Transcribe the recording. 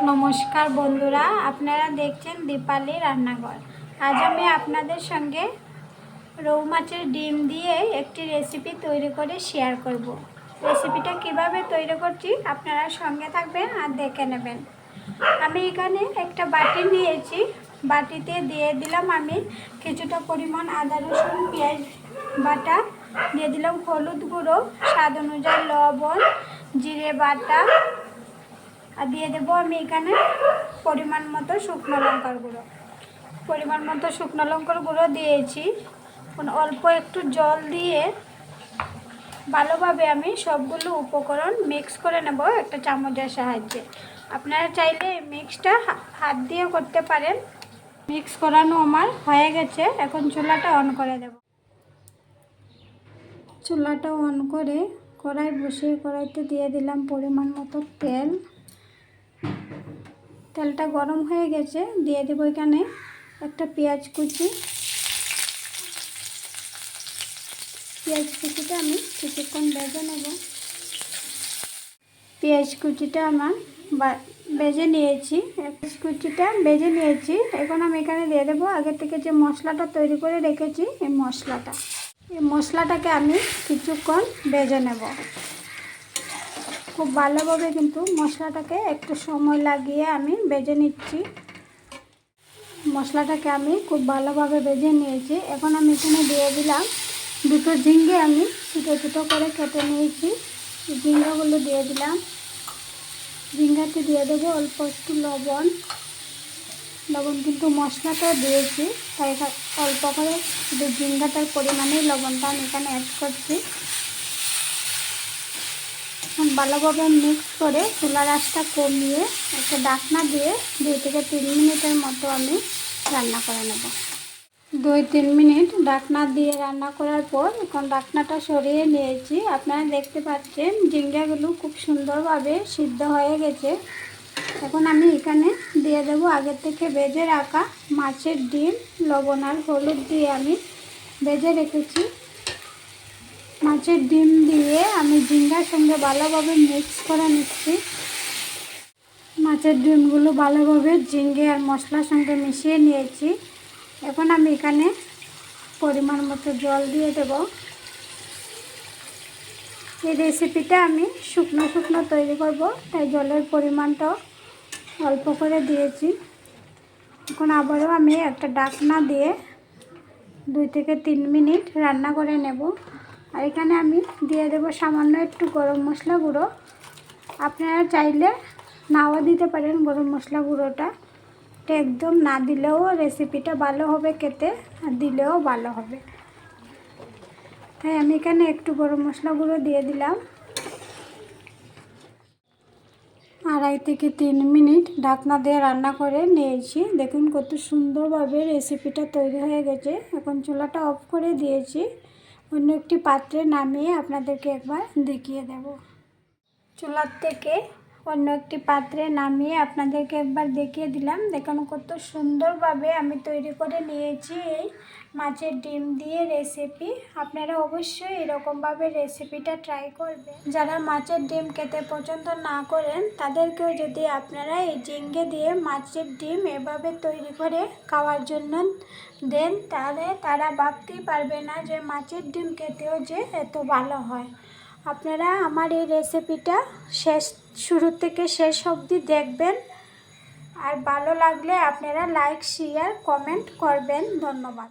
নমস্কার বন্ধুরা, আপনারা দেখছেন দীপালি রান্নাঘর। আজ আমি আপনাদের সঙ্গে রৌ মাছের ডিম দিয়ে একটি রেসিপি তৈরি করে শেয়ার করব। রেসিপিটা কিভাবে তৈরি করছি আপনারা সঙ্গে থাকবেন আর দেখে নেবেন। আমি এখানে একটা বাটি নিয়েছি, বাটিতে দিয়ে দিলাম আমি কিছুটা পরিমাণ আদা রসুন পেঁয়াজ বাটা, দিয়ে দিলাম হলুদ গুঁড়ো, স্বাদ অনুযায়ী লবণ, জিরে বাটা, আর দিয়ে দেবো আমি এখানে পরিমাণ মতো শুকনো লঙ্কার গুঁড়ো দিয়েছি। অল্প একটু জল দিয়ে ভালোভাবে আমি সবগুলো উপকরণ মিক্স করে নেব একটা চামচের সাহায্যে। আপনারা চাইলে এই মিক্সটা হাত দিয়ে করতে পারেন। মিক্স করানো আমার হয়ে গেছে, এখন চুলাটা অন করে দেব। চুলাটা অন করে কড়াই বসিয়ে কড়াইতে দিয়ে দিলাম পরিমাণ মতো তেল। তেলটা গরম হয়ে গেছে, দিয়ে দেবো এখানে একটা পেঁয়াজ কুচিটা আমি কিছুক্ষণ ভেজে নেব। পেঁয়াজ কুচিটা আমার ভেজে নিয়েছি, এখন আমি এখানে দিয়ে দেবো আগে থেকে যে মশলাটা তৈরি করে রেখেছি। এই মশলাটাকে আমি কিছুক্ষণ ভেজে নেব। খুব ভালোভাবে কিন্তু মশলাটাকে একটু সময় লাগিয়ে আমি ভেজে নিচ্ছি। মশলাটাকে আমি খুব ভালোভাবে ভেজে নিয়েছি। এখন আমি এখানে দিয়ে দিলাম দুটো ঝিঙ্গে আমি ছোটো ছোটো করে কেটে নিয়েছি। ঝিঙ্গাগুলো দিয়ে দিলাম। ঝিঙ্গাতে দিয়ে দেবো অল্প একটু লবণ কিন্তু মশলাটা দিয়েছি, তাই অল্প করে শুধু ঝিঙ্গাটার পরিমাণেই লবণটা আমি এখানে অ্যাড করছি। ভালোভাবে মিক্স করে চুলার আঁচটা কমিয়ে একটা ঢাকনা দিয়ে 2 থেকে 3 মিনিটের মতো আমি রান্না করে নেব। 2-3 মিনিট ঢাকনা দিয়ে রান্না করার পর এখন ঢাকনাটা সরিয়ে নিয়েছি। আপনারা দেখতে পাচ্ছেন ঝিঙ্গাগুলো খুব সুন্দরভাবে সিদ্ধ হয়ে গেছে। এখন আমি এখানে দিয়ে দেবো আগে থেকে ভেজে রাখা মাছের ডিম। লবণ আর হলুদ দিয়ে আমি ভেজে রেখেছি। মাছের ডিম দিয়ে আমি ঝিঙ্গার সঙ্গে ভালোভাবে মিক্স করে নিচ্ছি। মাছের ডিমগুলো ভালোভাবে ঝিঙ্গে আর মশলার সঙ্গে মিশিয়ে নিয়েছি। এখন আমি এখানে পরিমাণ মতো জল দিয়ে দেব। এই রেসিপিটা আমি শুকনো তৈরি করব, তাই জলের পরিমাণটাও অল্প করে দিয়েছি। এখন আবারও আমি একটা ঢাকনা দিয়ে 2 থেকে 3 মিনিট রান্না করে নেব। আর এখানে আমি দিয়ে দেব সামান্য একটু গরম মশলা গুঁড়ো। আপনারা চাইলে নাও দিতে পারেন গরম মশলা গুঁড়োটা। একদম না দিলেও রেসিপিটা ভালো হবে খেতে, আর দিলেও ভালো হবে। তাই আমি এখানে একটু গরম মশলা গুঁড়ো দিয়ে দিলাম। 2.5 থেকে 3 মিনিট ঢাকনা দিয়ে রান্না করে নিয়েছি। দেখুন কত সুন্দরভাবে রেসিপিটা তৈরি হয়ে গেছে। এখন চুলাটা অফ করে দিয়েছি। অন্য একটি পাত্রে নামিয়ে আপনাদেরকে একবার দেখিয়ে দেব। চুলার থেকে অন্য একটি পাত্রে নামিয়ে আপনাদেরকে একবার দেখিয়ে দিলাম। দেখুন কত সুন্দরভাবে আমি তৈরি করে নিয়েছি এই মাছের ডিম দিয়ে রেসিপি। আপনারা অবশ্যই এরকমভাবে রেসিপিটা ট্রাই করবেন। যারা মাছের ডিম খেতে পছন্দ না করেন তাদেরকেও যদি আপনারা এই ঝিঙ্গে দিয়ে মাছের ডিম এভাবে তৈরি করে খাওয়ার জন্য দেন, তাহলে তারা ভাবতেই পারবে না যে মাছের ডিম খেতেও যে এত ভালো হয়। আপনারা আমার এই রেসিপিটা শুরু থেকে শেষ অবধি দেখবেন, আর ভালো লাগলে আপনারা লাইক শেয়ার কমেন্ট করবেন। ধন্যবাদ।